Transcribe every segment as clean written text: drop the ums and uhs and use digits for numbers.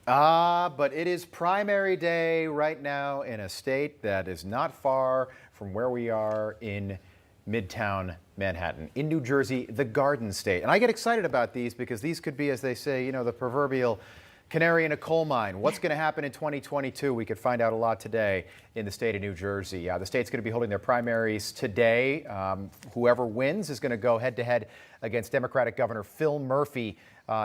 But it is primary day right now in a state that is not far from where we are in Midtown Manhattan, in New Jersey, the Garden State. And I get excited about these because these could be, as they say, the proverbial canary in a coal mine. What's going to happen in 2022? We could find out a lot today in the state of New Jersey. The state's going to be holding their primaries today. Whoever wins is going to go head-to-head against Democratic Governor Phil Murphy.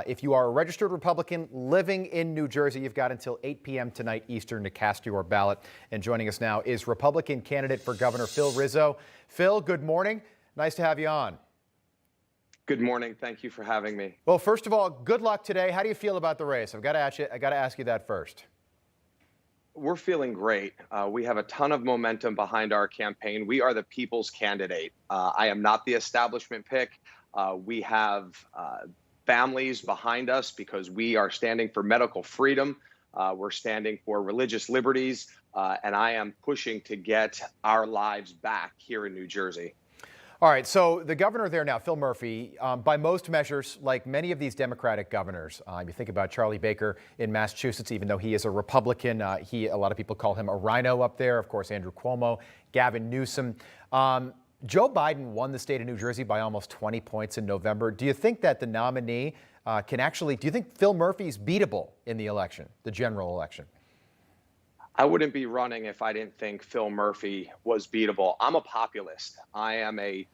If you are a registered Republican living in New Jersey, you've got until 8 p.m. tonight Eastern to cast your ballot. And joining us now is Republican candidate for Governor Phil Rizzo. Phil, good morning. Nice to have you on. Good morning. Thank you for having me. Well, first of all, good luck today. How do you feel about the race? I got to ask you that first. We're feeling great. We have a ton of momentum behind our campaign. We are the people's candidate. I am not the establishment pick. We have families behind us because we are standing for medical freedom. We're standing for religious liberties. And I am pushing to get our lives back here in New Jersey. All right, so the governor there now, Phil Murphy, by most measures, like many of these Democratic governors, you think about Charlie Baker in Massachusetts, even though he is a Republican, a lot of people call him a rhino up there. Of course, Andrew Cuomo, Gavin Newsom. Joe Biden won the state of New Jersey by almost 20 points in November. Do you think that the nominee do you think Phil Murphy's beatable in the election, the general election? I wouldn't be running if I didn't think Phil Murphy was beatable. I'm a populist. I am a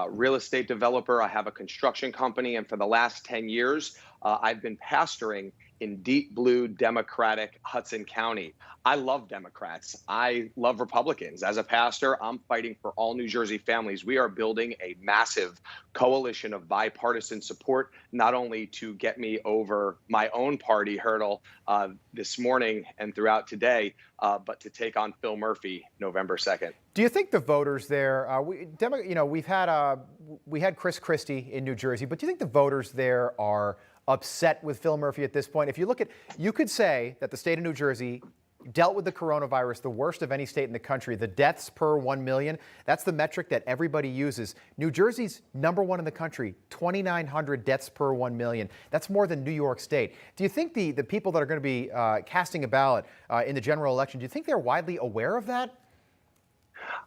real estate developer. I have a construction company. And for the last 10 years, I've been pastoring in deep blue Democratic Hudson County. I love Democrats. I love Republicans. As a pastor, I'm fighting for all New Jersey families. We are building a massive coalition of bipartisan support, not only to get me over my own party hurdle this morning and throughout today, but to take on Phil Murphy November 2nd. Do you think the voters there, we had Chris Christie in New Jersey, but do you think the voters there are upset with Phil Murphy at this point? If you look at, you could say that the state of New Jersey dealt with the coronavirus the worst of any state in the country. The deaths per 1 million, that's the metric that everybody uses. New Jersey's #1 in the country, 2,900 deaths per 1 million. That's more than New York State. Do you think the people that are going to be casting a ballot in the general election, do you think they're widely aware of that?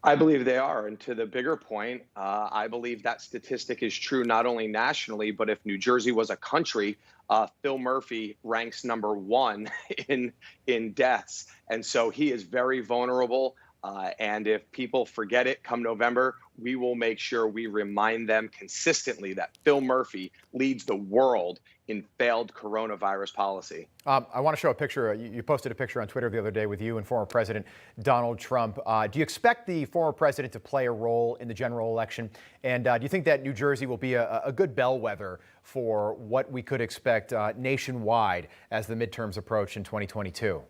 I believe they are. And to the bigger point, I believe that statistic is true not only nationally, but if New Jersey was a country, Phil Murphy ranks #1 in deaths. And so he is very vulnerable. And if people forget it come November, we will make sure we remind them consistently that Phil Murphy leads the world in failed coronavirus policy. I want to show a picture. You posted a picture on Twitter the other day with you and former President Donald Trump. Do you expect the former president to play a role in the general election? And do you think that New Jersey will be a good bellwether for what we could expect nationwide as the midterms approach in 2022?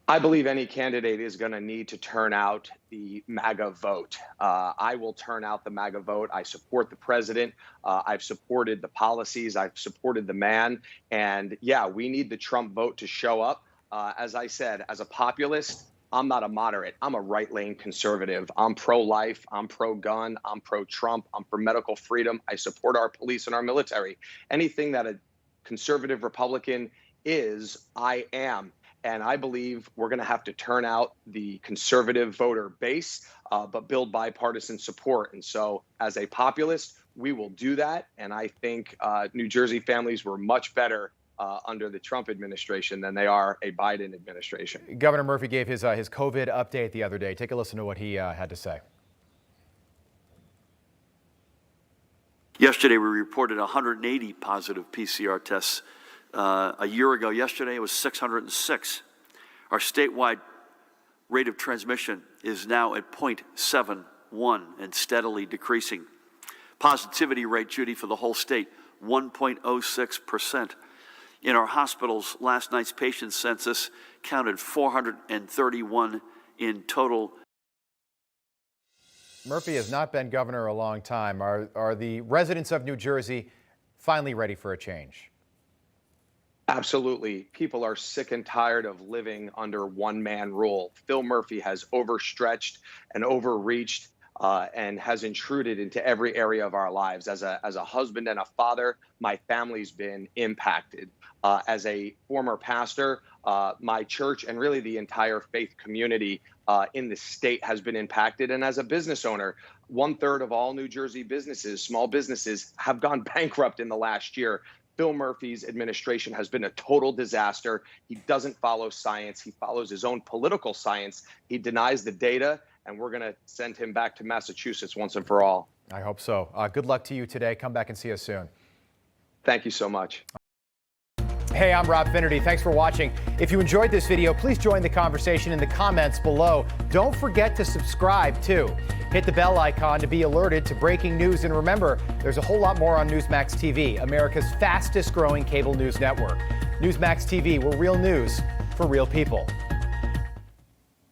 I believe any candidate is going to need to turn out the MAGA vote. I will turn out the MAGA vote. I support the president. I've supported the policies. I've supported the man. And yeah, we need the Trump vote to show up. As I said, as a populist, I'm not a moderate. I'm a right-lane conservative. I'm pro-life. I'm pro-gun. I'm pro-Trump. I'm for medical freedom. I support our police and our military. Anything that a conservative Republican is, I am. And I believe we're going to have to turn out the conservative voter base, but build bipartisan support. And so as a populist, we will do that. And I think New Jersey families were much better under the Trump administration than they are a Biden administration. Governor Murphy gave his COVID update the other day. Take a listen to what he had to say. Yesterday, we reported 180 positive PCR tests. A year ago yesterday, it was 606. Our statewide rate of transmission is now at 0.71 and steadily decreasing. Positivity rate, Judy, for the whole state, 1.06%. In our hospitals, last night's patient census counted 431 in total. Murphy has not been governor a long time. Are the residents of New Jersey finally ready for a change? Absolutely. People are sick and tired of living under one-man rule. Phil Murphy has overstretched and overreached and has intruded into every area of our lives. As a husband and a father, my family's been impacted. As a former pastor, my church and really the entire faith community in the state has been impacted. And as a business owner, 1/3 of all New Jersey businesses, small businesses, have gone bankrupt in the last year. Phil Murphy's administration has been a total disaster. He doesn't follow science. He follows his own political science. He denies the data, and we're going to send him back to Massachusetts once and for all. I hope so. Good luck to you today. Come back and see us soon. Thank you so much. Hey, I'm Rob Finnerty. Thanks for watching. If you enjoyed this video, please join the conversation in the comments below. Don't forget to subscribe, too. Hit the bell icon to be alerted to breaking news. And remember, there's a whole lot more on Newsmax TV, America's fastest growing cable news network. Newsmax TV, we're real news for real people.